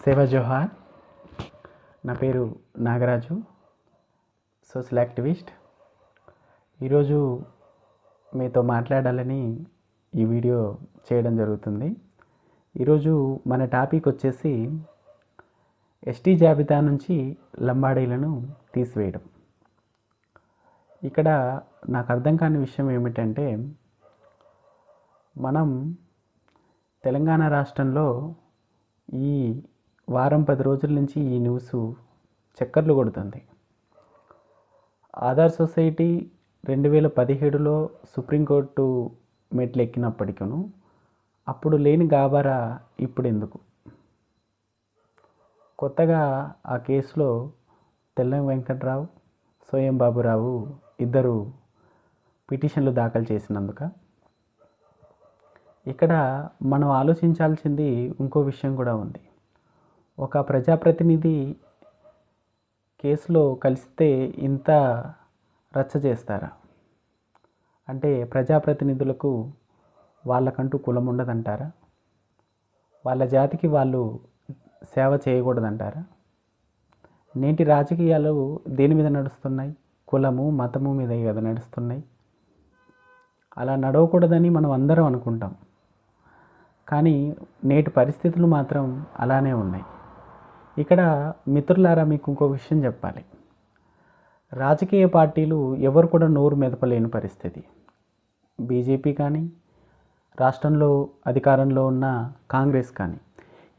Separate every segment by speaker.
Speaker 1: సేవా జోహార్. నా పేరు నాగరాజు, సోషల్ యాక్టివిస్ట్. ఈరోజు మీతో మాట్లాడాలని ఈ వీడియో చేయడం జరుగుతుంది. ఈరోజు మన టాపిక్ వచ్చేసి ఎస్టీ జాబితా నుంచి లంబాడీలను తీసివేయడం. ఇక్కడ నాకు అర్థం కాని విషయం ఏమిటంటే, మనం తెలంగాణ రాష్ట్రంలో ఈ వారం 10 రోజుల నుంచి ఈ న్యూస్ చక్కర్లు కొడుతుంది. ఆధార్ సొసైటీ 2017లో సుప్రీంకోర్టు మెట్లు ఎక్కినప్పటికీ అప్పుడు లేని గాబరా ఇప్పుడు ఎందుకు? కొత్తగా ఆ కేసులో తెల్లం వెంకట్రావు, సోయం బాబురావు ఇద్దరు పిటిషన్లు దాఖలు చేసినందుక. ఇక్కడ మనం ఆలోచించాల్సింది ఇంకో విషయం కూడా ఉంది. ఒక ప్రజాప్రతినిధి కేసులో కలిస్తే ఇంత రచ్చ చేస్తారా? అంటే ప్రజాప్రతినిధులకు వాళ్ళకంటూ కులం ఉండదంటారా? వాళ్ళ జాతికి వాళ్ళు సేవ చేయకూడదంటారా? నేటి రాజకీయాలు దేని మీద నడుస్తున్నాయి? కులము, మతము మీద కదా నడుస్తున్నాయి. అలా నడవకూడదని మనం అందరం అనుకుంటాం, కానీ నేటి పరిస్థితులు మాత్రం అలానే ఉన్నాయి. ఇక్కడ మిత్రులారా, మీకు ఇంకో విషయం చెప్పాలి. రాజకీయ పార్టీలు ఎవరు కూడా నోరు మెదపలేని పరిస్థితి. బీజేపీ కానీ, రాష్ట్రంలో అధికారంలో ఉన్న కాంగ్రెస్ కానీ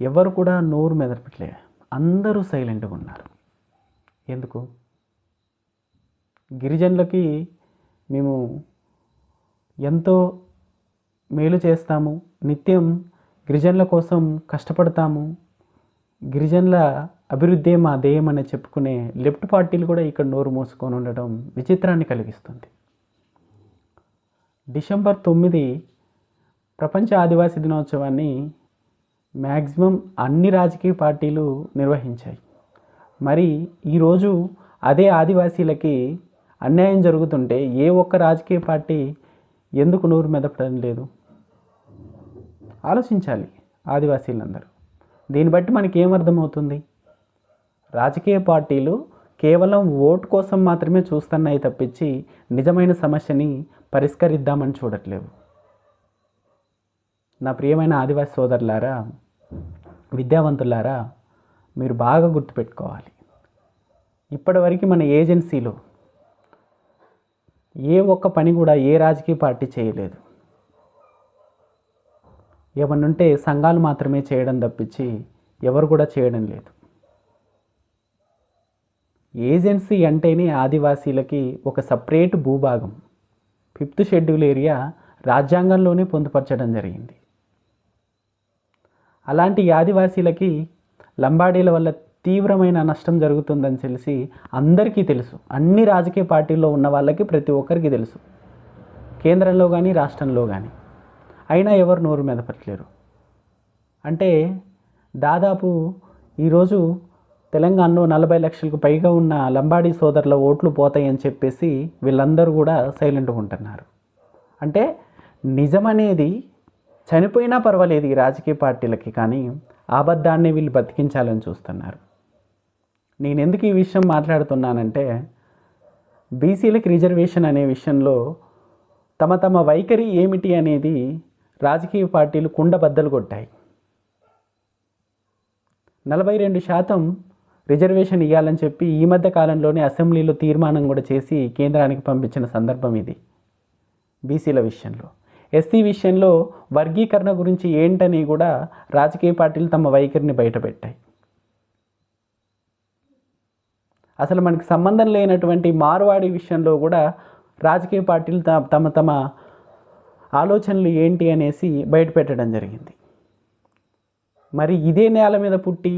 Speaker 1: ఎవరు కూడా నోరు మెదపట్లే. అందరూ సైలెంట్గా ఉన్నారు. ఎందుకు? గిరిజనులకి మేము ఎంతో మేలు చేస్తాము, నిత్యం గిరిజనుల కోసం కష్టపడతాము, గిరిజనుల అభివృద్ధి మా ధ్యేయం అని చెప్పుకునే లెఫ్ట్ పార్టీలు కూడా ఇక్కడ నోరు మూసుకొని ఉండడం విచిత్రాన్ని కలిగిస్తుంది. డిసెంబర్ 9 ప్రపంచ ఆదివాసీ దినోత్సవాన్ని మ్యాక్సిమం అన్ని రాజకీయ పార్టీలు నిర్వహించాయి. మరి ఈరోజు అదే ఆదివాసీలకి అన్యాయం జరుగుతుంటే ఏ ఒక్క రాజకీయ పార్టీ ఎందుకు నోరు మెదపడం లేదు? ఆలోచించాలి ఆదివాసీలందరూ. దీన్ని బట్టి మనకి ఏమర్థమవుతుంది? రాజకీయ పార్టీలు కేవలం ఓటు కోసం మాత్రమే చూస్తున్నాయి తప్పించి నిజమైన సమస్యని పరిష్కరిద్దామని చూడట్లేవు. నా ప్రియమైన ఆదివాసీ సోదరులారా, విద్యావంతులారా, మీరు బాగా గుర్తుపెట్టుకోవాలి. ఇప్పటివరకు మన ఏజెన్సీలో ఏ ఒక్క పని కూడా ఏ రాజకీయ పార్టీ చేయలేదు. ఏమన్నుంటే సంఘాలు మాత్రమే చేయడం తప్పించి ఎవరు కూడా చేయడం లేదు. ఏజెన్సీ అంటేనే ఆదివాసీలకి ఒక సపరేట్ భూభాగం, 5th షెడ్యూల్ ఏరియా రాజ్యాంగంలోనే పొందుపరచడం జరిగింది. అలాంటి ఆదివాసీలకి లంబాడీల వల్ల తీవ్రమైన నష్టం జరుగుతుందని తెలిసి అందరికీ తెలుసు. అన్ని రాజకీయ పార్టీల్లో ఉన్న వాళ్ళకి ప్రతి ఒక్కరికి తెలుసు, కేంద్రంలో కానీ రాష్ట్రంలో కానీ. అయినా ఎవరు నోరు మెదపట్లేరు. అంటే దాదాపు ఈరోజు తెలంగాణలో 40 లక్షలకు పైగా ఉన్న లంబాడీ సోదరుల ఓట్లు పోతాయని చెప్పేసి వీళ్ళందరూ కూడా సైలెంట్గా ఉంటున్నారు. అంటే నిజమనేది చనిపోయినా పర్వాలేదు ఈ రాజకీయ పార్టీలకి, కానీ అబద్ధాన్ని వీళ్ళు బతికించాలని చూస్తున్నారు. నేను ఎందుకు ఈ విషయం మాట్లాడుతున్నానంటే, బీసీలకు రిజర్వేషన్ అనే విషయంలో తమ తమ వైఖరి ఏమిటి అనేది రాజకీయ పార్టీలు కుండబద్దలు కొట్టాయి. 42% రిజర్వేషన్ ఇవ్వాలని చెప్పి ఈ మధ్య కాలంలోనే అసెంబ్లీలో తీర్మానం కూడా చేసి కేంద్రానికి పంపించిన సందర్భం ఇది. బీసీల విషయంలో, ఎస్సీ విషయంలో వర్గీకరణ గురించి ఏంటని కూడా రాజకీయ పార్టీలు తమ వైఖరిని బయటపెట్టాయి. అసలు మనకి సంబంధం లేనటువంటి మార్వాడి విషయంలో కూడా రాజకీయ పార్టీలు తమ తమ ఆలోచనలు ఏంటి అనేసి బయటపెట్టడం జరిగింది. మరి ఇదే నేల మీద పుట్టి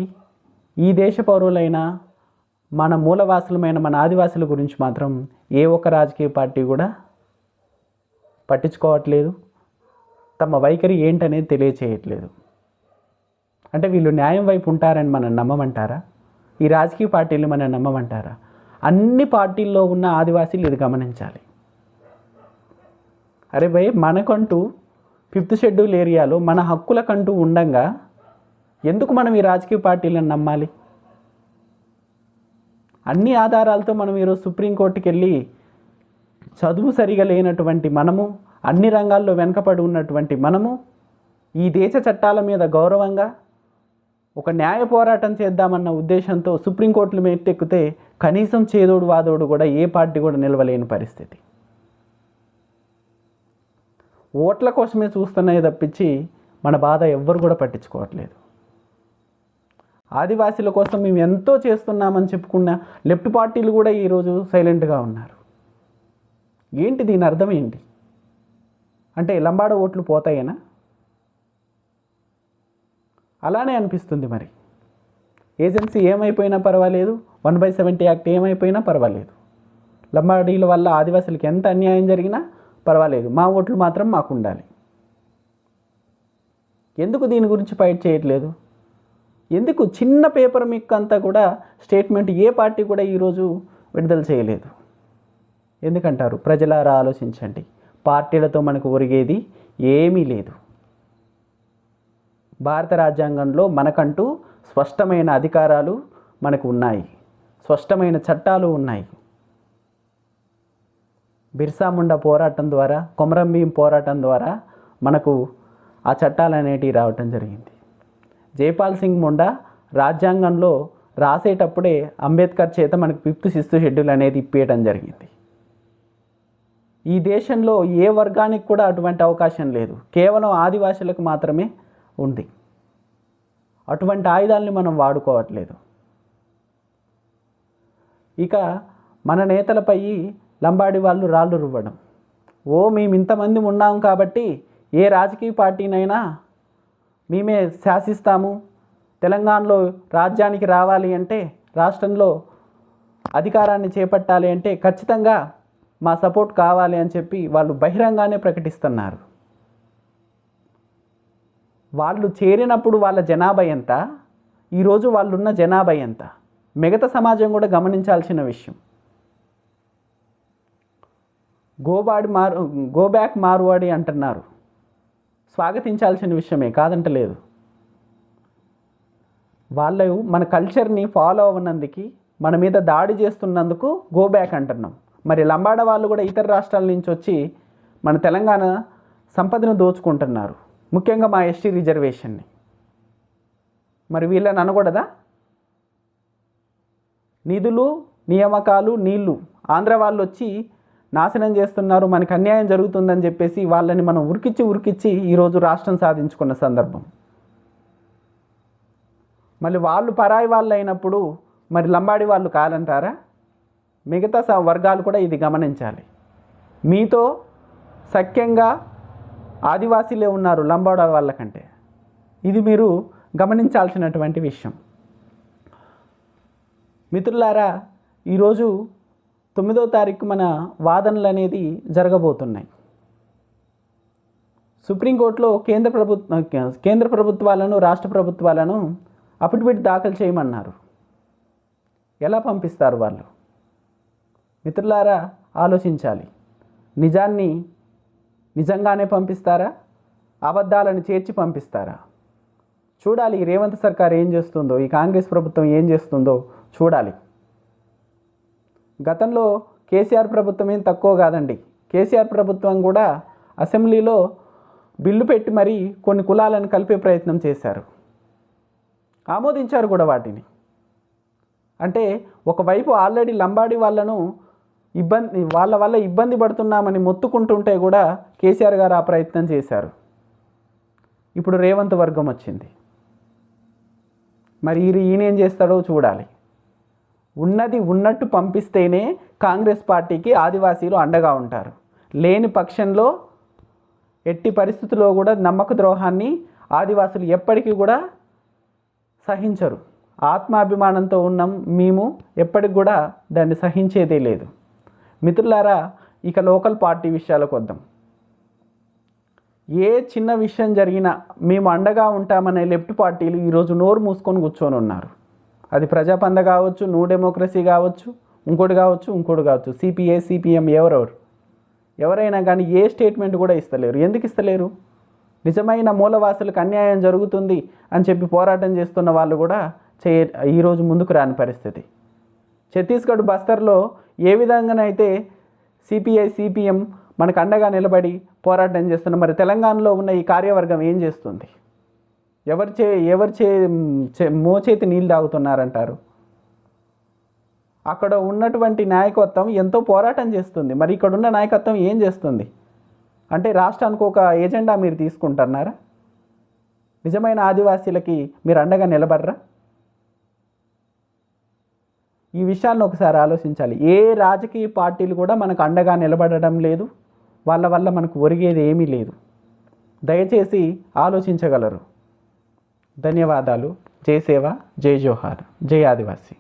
Speaker 1: ఈ దేశ పౌరులైన మన మూలవాసులమైన మన ఆదివాసుల గురించి మాత్రం ఏ ఒక్క రాజకీయ పార్టీ కూడా పట్టించుకోవట్లేదు, తమ వైఖరి ఏంటనేది తెలియచేయట్లేదు. అంటే వీళ్ళు న్యాయం వైపు ఉంటారని మనం నమ్మమంటారా? ఈ రాజకీయ పార్టీలు మనం నమ్మమంటారా? అన్ని పార్టీల్లో ఉన్న ఆదివాసీలు ఇది గమనించాలి. అరే భయ్, మనకంటూ 5th షెడ్యూల్ ఏరియాలో మన హక్కులకంటూ ఉండంగా ఎందుకు మనం ఈ రాజకీయ పార్టీలను నమ్మాలి? అన్ని ఆధారాలతో మనం ఈరోజు సుప్రీంకోర్టుకి వెళ్ళి చదువు సరిగా లేనటువంటి మనము, అన్ని రంగాల్లో వెనుకబడి ఉన్నటువంటి మనము ఈ దేశ చట్టాల మీద గౌరవంగా ఒక న్యాయ పోరాటం చేద్దామన్న ఉద్దేశంతో సుప్రీంకోర్టులు మెట్టెక్కితే కనీసం చేదోడు వాదోడు కూడా ఏ పార్టీ కూడా నిలవలేని పరిస్థితి. ఓట్ల కోసమే చూస్తున్నాయి తప్పించి మన బాధ ఎవ్వరు కూడా పట్టించుకోవట్లేదు. ఆదివాసీల కోసం మేము ఎంతో చేస్తున్నామని చెప్పుకున్న లెఫ్ట్ పార్టీలు కూడా ఈరోజు సైలెంట్గా ఉన్నారు. ఏంటి దీని అర్థం ఏంటి? అంటే లంబాడ ఓట్లు పోతాయేనా? అలానే అనిపిస్తుంది. మరి ఏజెన్సీ ఏమైపోయినా పర్వాలేదు, 1/70 యాక్ట్ ఏమైపోయినా పర్వాలేదు, లంబాడీల వల్ల ఆదివాసులకి ఎంత అన్యాయం జరిగినా పర్వాలేదు, మా ఓట్లు మాత్రం మాకు ఉండాలి. ఎందుకు దీని గురించి ఫైట్ చేయట్లేదు? ఎందుకు చిన్న పేపర్ మీకు అంతా కూడా స్టేట్మెంట్ ఏ పార్టీ కూడా ఈరోజు విడుదల చేయలేదు? ఎందుకంటారు? ప్రజలారా ఆలోచించండి. పార్టీలతో మనకు ఒరిగేది ఏమీ లేదు. భారత రాజ్యాంగంలో మనకంటూ స్పష్టమైన అధికారాలు మనకు ఉన్నాయి, స్పష్టమైన చట్టాలు ఉన్నాయి. బిర్సా ముండా పోరాటం ద్వారా, కొమరం భీం పోరాటం ద్వారా మనకు ఆ చట్టాలు అనేటివి రావటం జరిగింది. జైపాల్ సింగ్ ముండా రాజ్యాంగంలో రాసేటప్పుడే అంబేద్కర్ చేత మనకు 5th 6th షెడ్యూల్ అనేది ఇప్పేయడం జరిగింది. ఈ దేశంలో ఏ వర్గానికి కూడా అటువంటి అవకాశం లేదు, కేవలం ఆదివాసులకు మాత్రమే ఉంది. అటువంటి ఆయుధాలని మనం వాడుకోవట్లేదు. ఇక మన నేతలపై లంబాడి వాళ్ళు రాళ్ళు రువ్వడం, మేము ఇంతమంది ఉన్నాం కాబట్టి ఏ రాజకీయ పార్టీనైనా మేమే శాసిస్తాము, తెలంగాణలో రాజ్యానికి రావాలి అంటే, రాష్ట్రంలో అధికారాన్ని చేపట్టాలి అంటే ఖచ్చితంగా మా సపోర్ట్ కావాలి అని చెప్పి వాళ్ళు బహిరంగానే ప్రకటిస్తున్నారు. వాళ్ళు చేరినప్పుడు వాళ్ళ జనాభా ఎంత, ఈరోజు వాళ్ళున్న జనాభా ఎంత, మిగతా సమాజం కూడా గమనించాల్సిన విషయం. గో బ్యాక్ మార్వాడి అంటున్నారు, స్వాగతించాల్సిన విషయమే, కాదంటలేదు. వాళ్ళు మన కల్చర్ని ఫాలో అవ్వనందుకు, మన మీద దాడి చేస్తున్నందుకు గో బ్యాక్ అంటున్నాం. మరి లంబాడ వాళ్ళు కూడా ఇతర రాష్ట్రాల నుంచి వచ్చి మన తెలంగాణ సంపదను దోచుకుంటున్నారు, ముఖ్యంగా మా ఎస్టీ రిజర్వేషన్ని. మరి వీళ్ళని అనకూడదా? నిధులు, నియామకాలు, నీళ్లు ఆంధ్ర వాళ్ళు వచ్చి నాశనం చేస్తున్నారు, మనకు అన్యాయం జరుగుతుందని చెప్పేసి వాళ్ళని మనం ఉరికిచ్చి ఈరోజు రాష్ట్రం సాధించుకున్న సందర్భం. మళ్ళీ వాళ్ళు పరాయి వాళ్ళు అయినప్పుడు మరి లంబాడి వాళ్ళు కాదంటారా? మిగతా వర్గాలు కూడా ఇది గమనించాలి. మీతో సఖ్యంగా ఆదివాసీలే ఉన్నారు లంబాడ వాళ్ళకంటే, ఇది మీరు గమనించాల్సినటువంటి విషయం. మిత్రులారా, ఈరోజు 9వ తారీఖు మన వాదనలు అనేది జరగబోతున్నాయి. సుప్రీంకోర్టులో కేంద్ర ప్రభుత్వాలను, రాష్ట్ర ప్రభుత్వాలను అఫిడవిట్ దాఖలు చేయమన్నారు. ఎలా పంపిస్తారు వాళ్ళు? మిత్రులారా, ఆలోచించాలి. నిజాన్ని నిజంగానే పంపిస్తారా, అబద్ధాలను చేర్చి పంపిస్తారా? చూడాలి. ఈ రేవంత్ సర్కార్ ఏం చేస్తుందో, ఈ కాంగ్రెస్ ప్రభుత్వం ఏం చేస్తుందో చూడాలి. గతంలో కేసీఆర్ ప్రభుత్వం ఏం తక్కువ కాదండి. కేసీఆర్ ప్రభుత్వం కూడా అసెంబ్లీలో బిల్లు పెట్టి మరీ కొన్ని కులాలను కలిపే ప్రయత్నం చేశారు, ఆమోదించారు కూడా వాటిని. అంటే ఒకవైపు ఆల్రెడీ లంబాడి వాళ్ళను వాళ్ళ వల్ల ఇబ్బంది పడుతున్నామని మొత్తుకుంటుంటే కూడా కేసీఆర్ గారు ఆ ప్రయత్నం చేశారు. ఇప్పుడు రేవంత్ వర్గం వచ్చింది. మరి ఈయనేం చేస్తాడో చూడాలి. ఉన్నది ఉన్నట్టు పంపిస్తేనే కాంగ్రెస్ పార్టీకి ఆదివాసీలు అండగా ఉంటారు. లేని పక్షంలో ఎట్టి పరిస్థితుల్లో కూడా నమ్మక ద్రోహాన్ని ఆదివాసులు ఎప్పటికీ కూడా సహించరు. ఆత్మాభిమానంతో ఉన్నాం మేము, ఎప్పటికి కూడా దాన్ని సహించేదే లేదు. మిత్రులారా, ఇక లోకల్ పార్టీ విషయాలకు వద్దాం. ఏ చిన్న విషయం జరిగినా మేము అండగా ఉంటామనే లెఫ్ట్ పార్టీలు ఈరోజు నోరు మూసుకొని కూర్చొని ఉన్నారు. అది ప్రజాపంద కావచ్చు, న్యూ డెమోక్రసీ కావచ్చు, ఇంకోటి కావచ్చు, సిపిఐ, సిపిఎం, ఎవరైనా కానీ ఏ స్టేట్మెంట్ కూడా ఇస్తలేరు. ఎందుకు ఇస్తలేరు? నిజమైన మూలవాసులకు అన్యాయం జరుగుతుంది అని చెప్పి పోరాటం చేస్తున్న వాళ్ళు కూడా ఈరోజు ముందుకు రాని పరిస్థితి. ఛత్తీస్గఢ్ బస్తర్లో ఏ విధంగానైతే సిపిఐ సిపిఎం మనకు అండగా నిలబడి పోరాటం చేస్తున్న, మరి తెలంగాణలో ఉన్న ఈ కార్యవర్గం ఏం చేస్తుంది? మోచేతి నీళ్ళు తాగుతున్నారంటారు. అక్కడ ఉన్నటువంటి నాయకత్వం ఎంతో పోరాటం చేస్తుంది, మరి ఇక్కడ ఉన్న నాయకత్వం ఏం చేస్తుంది అంటే రాష్ట్రానికి ఒక ఏజెండా మీరు తీసుకుంటున్నారా? నిజమైన ఆదివాసీలకి మీరు అండగా నిలబడరా? ఈ విషయాన్ని ఒకసారి ఆలోచించాలి. ఏ రాజకీయ పార్టీలు కూడా మనకు అండగా నిలబడడం లేదు, వాళ్ళ వల్ల మనకు ఒరిగేది ఏమీ లేదు. దయచేసి ఆలోచించగలరు. ధన్యవాదాలు. జై సేవ, జై జోహార్, జై ఆదివాసీ.